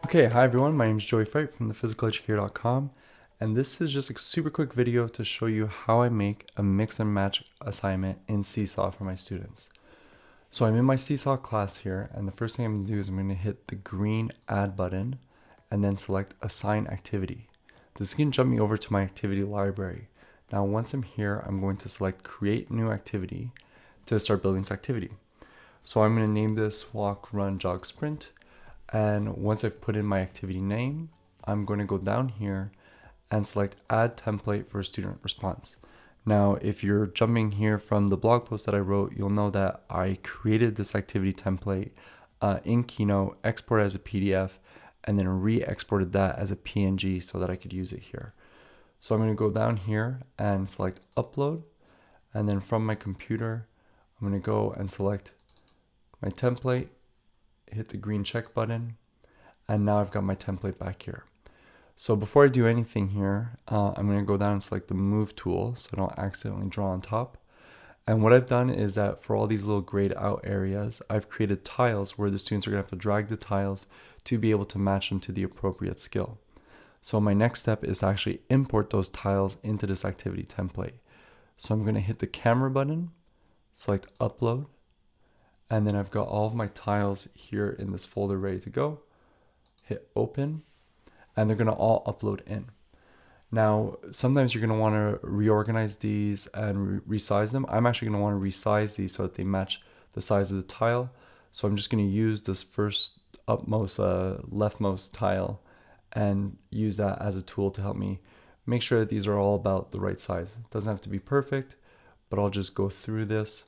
Okay, hi everyone, my name is Joey Fright from thephysicaleducator.com, and this is just a super quick video to show you how I make a mix and match assignment in Seesaw for my students. So I'm in my Seesaw class here, and the first thing I'm going to do is I'm going to hit the green add button and then select assign activity. This is going to jump me over to my activity library. Now once I'm here, I'm going to select create new activity to start building this activity. So I'm going to name this walk, run, jog, sprint. And once I've put in my activity name, I'm going to go down here and select add template for student response. Now, if you're jumping here from the blog post that I wrote, you'll know that I created this activity template in Keynote, exported as a PDF, and then re-exported that as a PNG so that I could use it here. So I'm going to go down here and select upload. And then from my computer, I'm going to go and select my template, hit the green check button, and now I've got my template back here. So before I do anything here, I'm going to go down and select the move tool so I don't accidentally draw on top. And what I've done is that for all these little grayed out areas, I've created tiles where the students are going to have to drag the tiles to be able to match them to the appropriate skill. So my next step is to actually import those tiles into this activity template. So I'm going to hit the camera button, select upload, and then I've got all of my tiles here in this folder ready to go. Hit open, and they're going to all upload in. Now, sometimes you're going to want to reorganize these and resize them. I'm actually going to want to resize these so that they match the size of the tile. So I'm just going to use this first upmost, leftmost tile and use that as a tool to help me make sure that these are all about the right size. It doesn't have to be perfect, but I'll just go through this,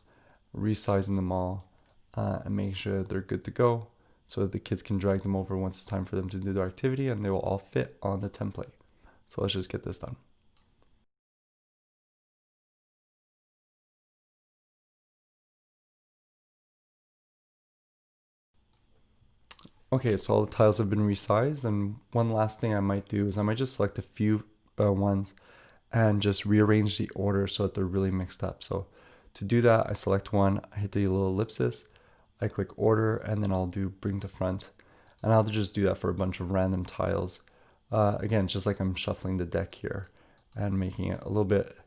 resizing them all, and make sure they're good to go so that the kids can drag them over once it's time for them to do their activity and they will all fit on the template. So let's just get this done. Okay, so all the tiles have been resized, and one last thing I might do is I might just select a few ones and just rearrange the order so that they're really mixed up. So to do that, I select one, I hit the little ellipsis, I click order, and then I'll do bring to front. And I'll just do that for a bunch of random tiles. Again, just like I'm shuffling the deck here and making it a little bit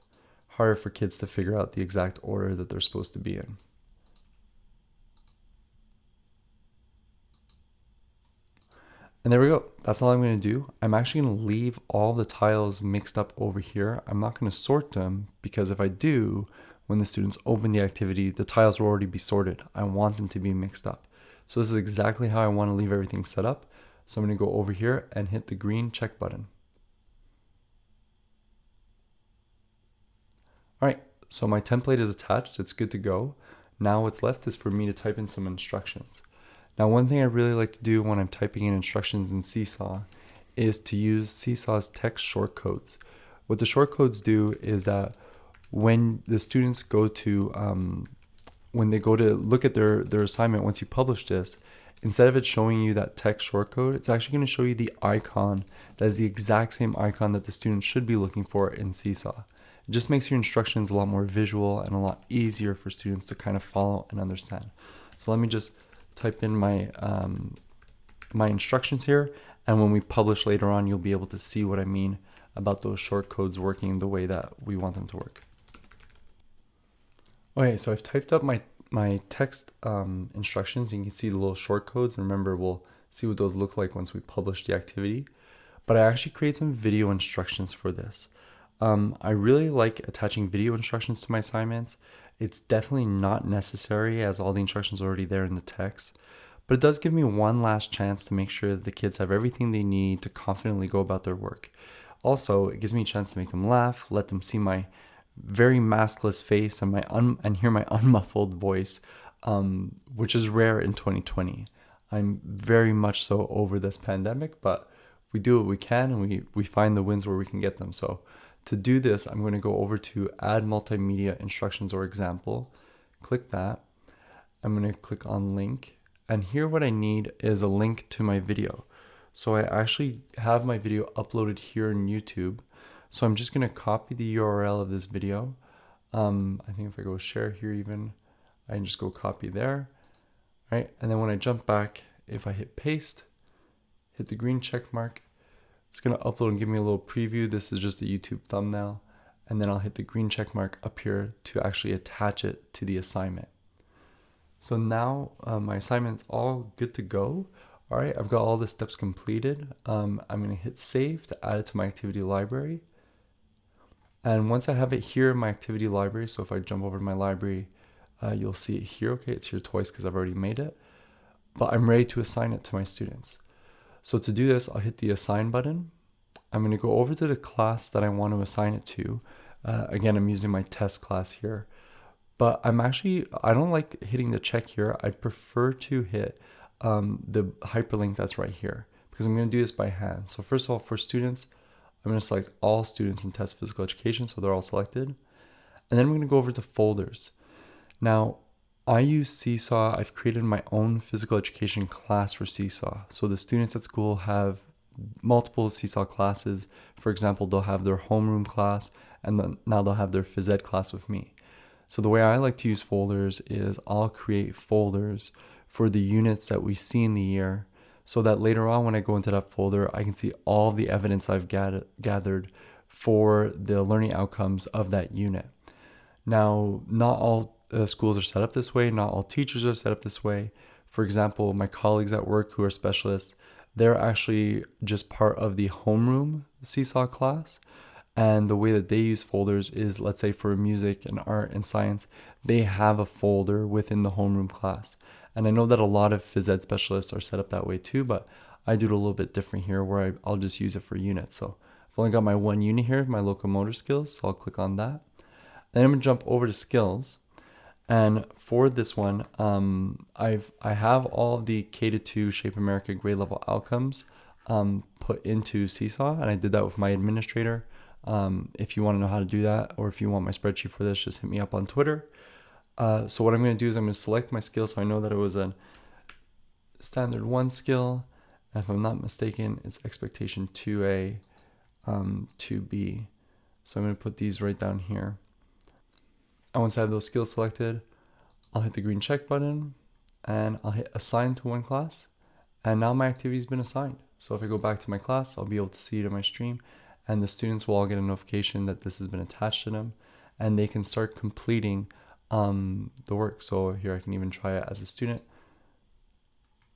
harder for kids to figure out the exact order that they're supposed to be in. And there we go. That's all I'm going to do. I'm actually going to leave all the tiles mixed up over here. I'm not going to sort them because if I do, when the students open the activity, the tiles will already be sorted. I want them to be mixed up. So this is exactly how I want to leave everything set up. So I'm going to go over here and hit the green check button. All right, so my template is attached. It's good to go. Now what's left is for me to type in some instructions. Now, one thing I really like to do when I'm typing in instructions in Seesaw is to use Seesaw's text shortcodes. What the shortcodes do is that when the students go to, when they go to look at their assignment, once you publish this, instead of it showing you that text shortcode, it's actually going to show you the icon that is the exact same icon that the student should be looking for in Seesaw. It just makes your instructions a lot more visual and a lot easier for students to kind of follow and understand. So let me just type in my my instructions here, and when we publish later on, you'll be able to see what I mean about those shortcodes working the way that we want them to work. Okay, so I've typed up my text instructions. You can see the little shortcodes, and remember, we'll see what those look like once we publish the activity. But I actually create some video instructions for this. I really like attaching video instructions to my assignments. It's definitely not necessary as all the instructions are already there in the text, but it does give me one last chance to make sure that the kids have everything they need to confidently go about their work. Also, it gives me a chance to make them laugh, let them see my very maskless face and and hear my unmuffled voice, which is rare in 2020. I'm very much so over this pandemic, but we do what we can and we find the wins where we can get them. So to do this, I'm going to go over to Add Multimedia Instructions or Example. Click that. I'm going to click on Link. And here what I need is a link to my video. So I actually have my video uploaded here in YouTube. So I'm just going to copy the URL of this video. I think if I go share here even, I can just go copy there. Right? And then when I jump back, if I hit paste, hit the green check mark. It's going to upload and give me a little preview. This is just a YouTube thumbnail. And then I'll hit the green check mark up here to actually attach it to the assignment. So now my assignment's all good to go. All right, I've got all the steps completed. I'm going to hit save to add it to my activity library. And once I have it here in my activity library, so if I jump over to my library, you'll see it here. Okay, it's here twice because I've already made it. But I'm ready to assign it to my students. So to do this, I'll hit the assign button. I'm going to go over to the class that I want to assign it to. Again, I'm using my test class here. But I don't like hitting the check here. I prefer to hit the hyperlink that's right here because I'm going to do this by hand. So first of all, for students, I'm going to select all students in test physical education, so they're all selected. And then I'm going to go over to folders. Now, I use Seesaw. I've created my own physical education class for Seesaw. So the students at school have multiple Seesaw classes. For example, they'll have their homeroom class, and then now they'll have their phys ed class with me. So the way I like to use folders is I'll create folders for the units that we see in the year so that later on when I go into that folder, I can see all the evidence I've gathered for the learning outcomes of that unit. Now, not all schools are set up this way. Not all teachers are set up this way. For example, my colleagues at work who are specialists, they're actually just part of the homeroom Seesaw class. And the way that they use folders is, let's say for music and art and science, they have a folder within the homeroom class. And I know that a lot of phys ed specialists are set up that way too, but I do it a little bit different here where I'll just use it for units. So I've only got my one unit here, my locomotor skills, so I'll click on that. Then I'm gonna jump over to skills. And for this one, I have all of the K-2 Shape America grade level outcomes put into Seesaw, and I did that with my administrator. If you want to know how to do that, or if you want my spreadsheet for this, just hit me up on Twitter. So what I'm going to do is I'm going to select my skill so I know that it was a standard 1 skill. And if I'm not mistaken, it's expectation 2A, 2B. So I'm going to put these right down here. And once I have those skills selected, I'll hit the green check button and I'll hit assign to one class. And now my activity has been assigned. So if I go back to my class, I'll be able to see it in my stream. And the students will all get a notification that this has been attached to them, and they can start completing the work. So here I can even try it as a student.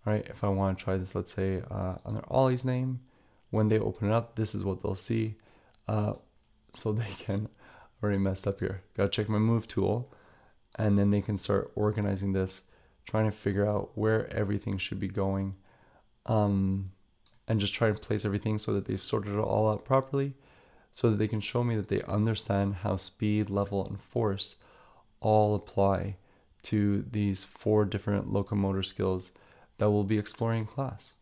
All right, if I want to try this, let's say under Ollie's name, when they open it up, this is what they'll see. So they can, already messed up here. Gotta check my move tool, and then they can start organizing this, trying to figure out where everything should be going. And just try and place everything so that they've sorted it all out properly so that they can show me that they understand how speed, level, and force all apply to these 4 different locomotor skills that we'll be exploring in class.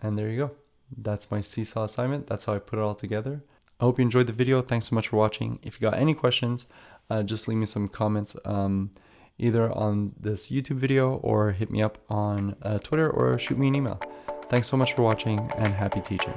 And there you go. That's my Seesaw assignment. That's how I put it all together. I hope you enjoyed the video. Thanks so much for watching. If you got any questions, just leave me some comments either on this YouTube video or hit me up on Twitter or shoot me an email. Thanks so much for watching, and happy teaching.